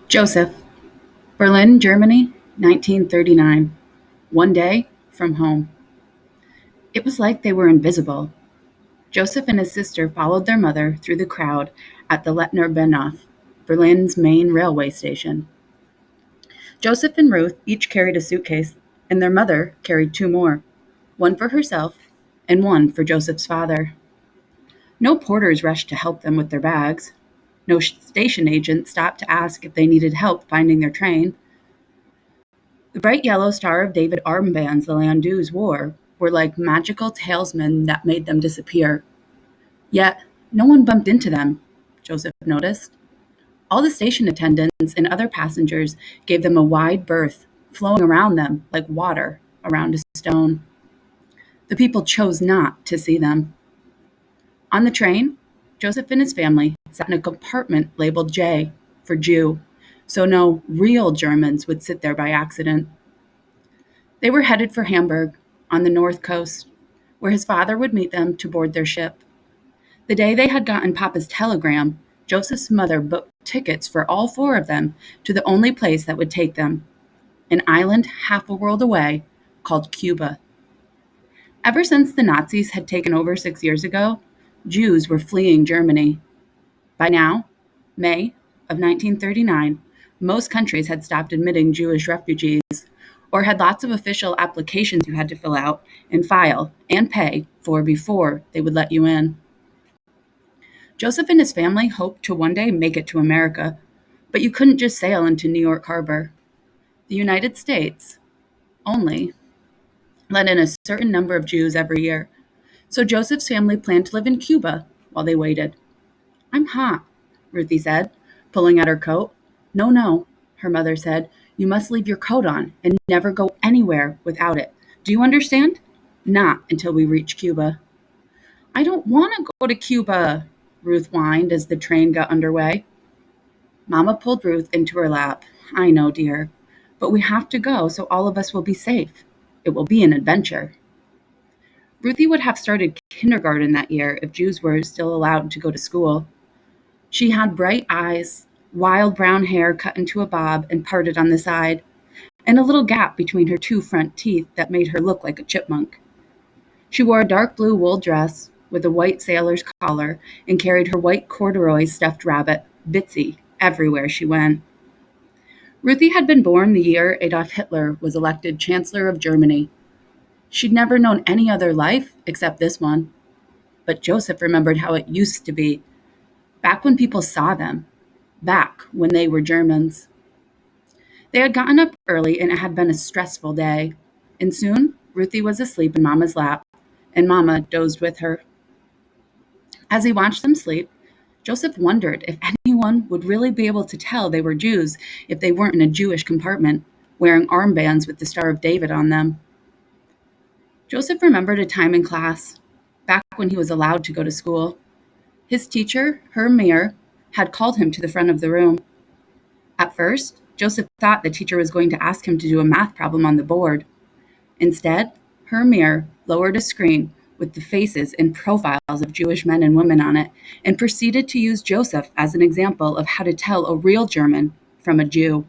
Josef Berlin, Germany, 1939. One day from home. It was like they were invisible. Josef and his sister followed their mother through the crowd at the Lettner Bahnhof, Berlin's main railway station. Josef and Ruth each carried a suitcase, and their mother carried two more, one for herself and one for Josef's father. No porters rushed to help them with their bags. No station agent stopped to ask if they needed help finding their train. The bright yellow Star of David armbands the Landaus wore were like magical talismans that made them disappear. Yet, no one bumped into them, Josef noticed. All the station attendants and other passengers gave them a wide berth, flowing around them like water around a stone. The people chose not to see them. On the train, Josef and his family sat in a compartment labeled J for Jew, so no real Germans would sit there by accident. They were headed for Hamburg, on the north coast, where his father would meet them to board their ship. The day they had gotten Papa's telegram, Joseph's mother booked tickets for all four of them to the only place that would take them, an island half a world away called Cuba. Ever since the Nazis had taken over 6 years ago, Jews were fleeing Germany. By now, May of 1939, most countries had stopped admitting Jewish refugees, or had lots of official applications you had to fill out and file and pay for before they would let you in. Josef and his family hoped to one day make it to America, but you couldn't just sail into New York Harbor. The United States only let in a certain number of Jews every year, so Joseph's family planned to live in Cuba while they waited. "I'm hot," Ruthie said, pulling at her coat. "No, no," her mother said. "You must leave your coat on and never go anywhere without it. Do you understand? Not until we reach Cuba." "I don't want to go to Cuba," Ruth whined as the train got underway. Mama pulled Ruth into her lap. "I know, dear, but we have to go so all of us will be safe. It will be an adventure." Ruthie would have started kindergarten that year if Jews were still allowed to go to school. She had bright eyes, wild brown hair cut into a bob and parted on the side, and a little gap between her two front teeth that made her look like a chipmunk. She wore a dark blue wool dress with a white sailor's collar and carried her white corduroy stuffed rabbit, Bitsy, everywhere she went. Ruthie had been born the year Adolf Hitler was elected Chancellor of Germany. She'd never known any other life except this one. But Josef remembered how it used to be, back when people saw them, back when they were Germans. They had gotten up early and it had been a stressful day, and soon Ruthie was asleep in Mama's lap, and Mama dozed with her. As he watched them sleep, Josef wondered if anyone would really be able to tell they were Jews if they weren't in a Jewish compartment, wearing armbands with the Star of David on them. Josef remembered a time in class, back when he was allowed to go to school. His teacher, Herr Meyer, had called him to the front of the room. At first, Josef thought the teacher was going to ask him to do a math problem on the board. Instead, Herr Meyer lowered a screen with the faces and profiles of Jewish men and women on it and proceeded to use Josef as an example of how to tell a real German from a Jew.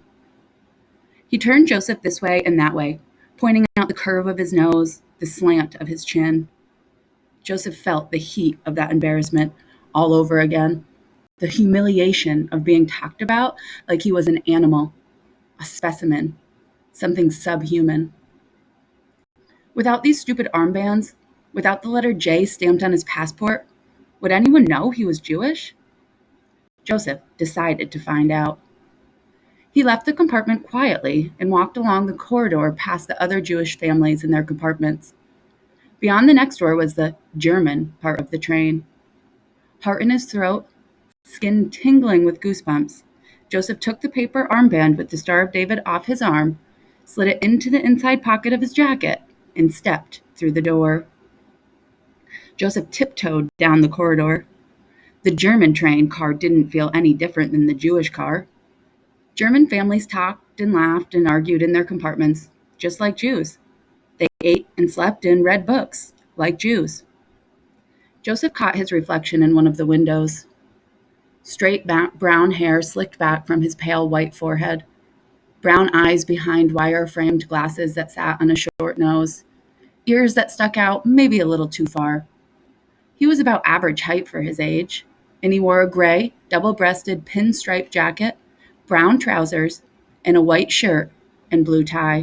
He turned Josef this way and that way, pointing out the curve of his nose, the slant of his chin. Josef felt the heat of that embarrassment all over again, the humiliation of being talked about like he was an animal, a specimen, something subhuman. Without these stupid armbands, without the letter J stamped on his passport, would anyone know he was Jewish? Josef decided to find out. He left the compartment quietly and walked along the corridor past the other Jewish families in their compartments. Beyond the next door was the German part of the train. Heart in his throat, skin tingling with goosebumps, Josef took the paper armband with the Star of David off his arm, slid it into the inside pocket of his jacket, and stepped through the door. Josef tiptoed down the corridor. The German train car didn't feel any different than the Jewish car. German families talked and laughed and argued in their compartments, just like Jews. They ate and slept and read books, like Jews. Josef caught his reflection in one of the windows. Straight brown hair slicked back from his pale white forehead, brown eyes behind wire-framed glasses that sat on a short nose, ears that stuck out maybe a little too far. He was about average height for his age, and he wore a gray, double-breasted pinstripe jacket, brown trousers, and a white shirt and blue tie.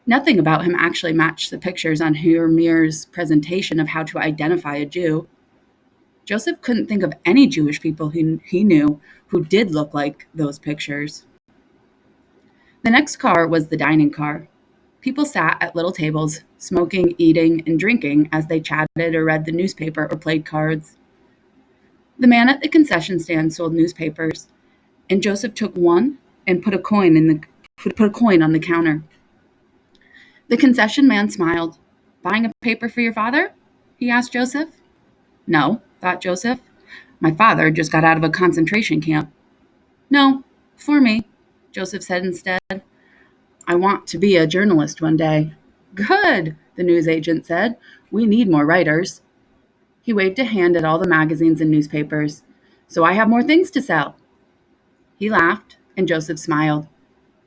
Nothing about him actually matched the pictures on Meer's presentation of how to identify a Jew. Joseph couldn't think of any Jewish people he knew who did look like those pictures. The next car was the dining car. People sat at little tables, smoking, eating, and drinking as they chatted or read the newspaper or played cards. The man at the concession stand sold newspapers, and Joseph took one and put a coin on the counter. The concession man smiled. "Buying a paper for your father?" he asked Joseph. "No," thought Joseph. "My father just got out of a concentration camp." "No, for me," Joseph said instead. "I want to be a journalist one day." "Good," the newsagent said. "We need more writers." He waved a hand at all the magazines and newspapers. "So I have more things to sell." He laughed, and Joseph smiled.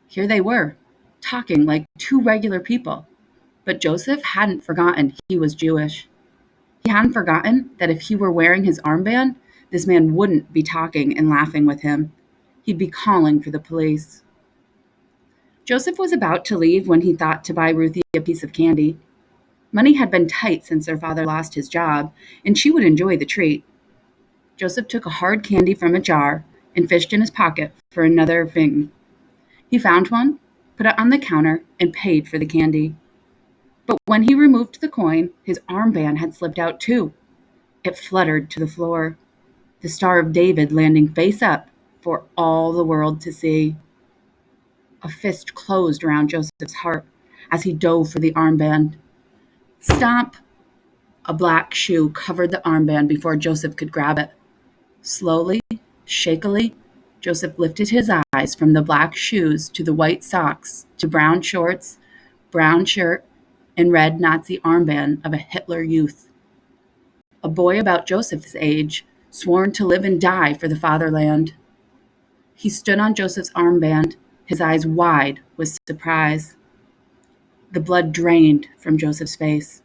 Here they were, talking like two regular people. But Joseph hadn't forgotten he was Jewish. He hadn't forgotten that if he were wearing his armband, this man wouldn't be talking and laughing with him. He'd be calling for the police. Joseph was about to leave when he thought to buy Ruthie a piece of candy. Money had been tight since their father lost his job, and she would enjoy the treat. Joseph took a hard candy from a jar and fished in his pocket for another thing. He found one, put it on the counter, and paid for the candy. But when he removed the coin, his armband had slipped out too. It fluttered to the floor, the Star of David landing face up for all the world to see. A fist closed around Joseph's heart as he dove for the armband. Stomp! A black shoe covered the armband before Joseph could grab it. Slowly, shakily, Joseph lifted his eyes from the black shoes to the white socks, to brown shorts, brown shirt, and red Nazi armband of a Hitler Youth. A boy about Joseph's age, sworn to live and die for the fatherland. He stood on Joseph's armband, his eyes wide with surprise. The blood drained from Joseph's face.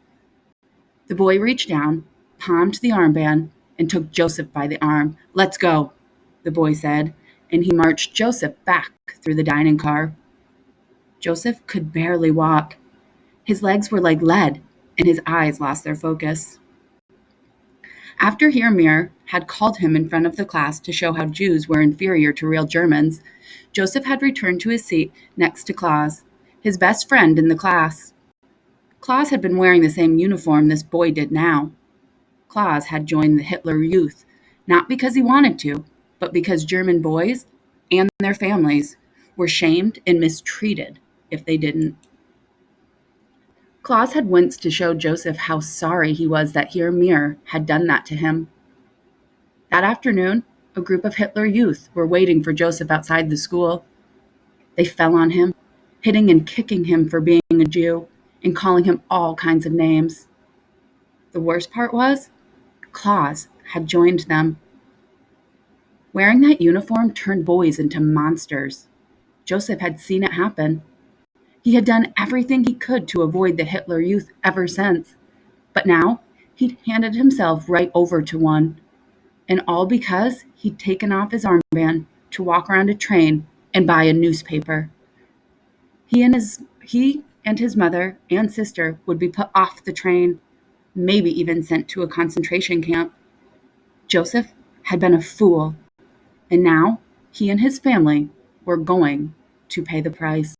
The boy reached down, palmed the armband, and took Joseph by the arm. "Let's go," the boy said, and he marched Joseph back through the dining car. Joseph could barely walk. His legs were like lead, and his eyes lost their focus. After Mir had called him in front of the class to show how Jews were inferior to real Germans, Joseph had returned to his seat next to Klaus, his best friend in the class. Klaus had been wearing the same uniform this boy did now. Klaus had joined the Hitler Youth, not because he wanted to, but because German boys and their families were shamed and mistreated if they didn't. Klaus had winced to show Joseph how sorry he was that Mir had done that to him. That afternoon, a group of Hitler Youth were waiting for Joseph outside the school. They fell on him, hitting and kicking him for being a Jew, and calling him all kinds of names. The worst part was, Klaus had joined them. Wearing that uniform turned boys into monsters. Joseph had seen it happen. He had done everything he could to avoid the Hitler Youth ever since. But now, he'd handed himself right over to one. And all because he'd taken off his armband to walk around a train and buy a newspaper. He and his mother and sister would be put off the train, maybe even sent to a concentration camp. Joseph had been a fool, and now he and his family were going to pay the price.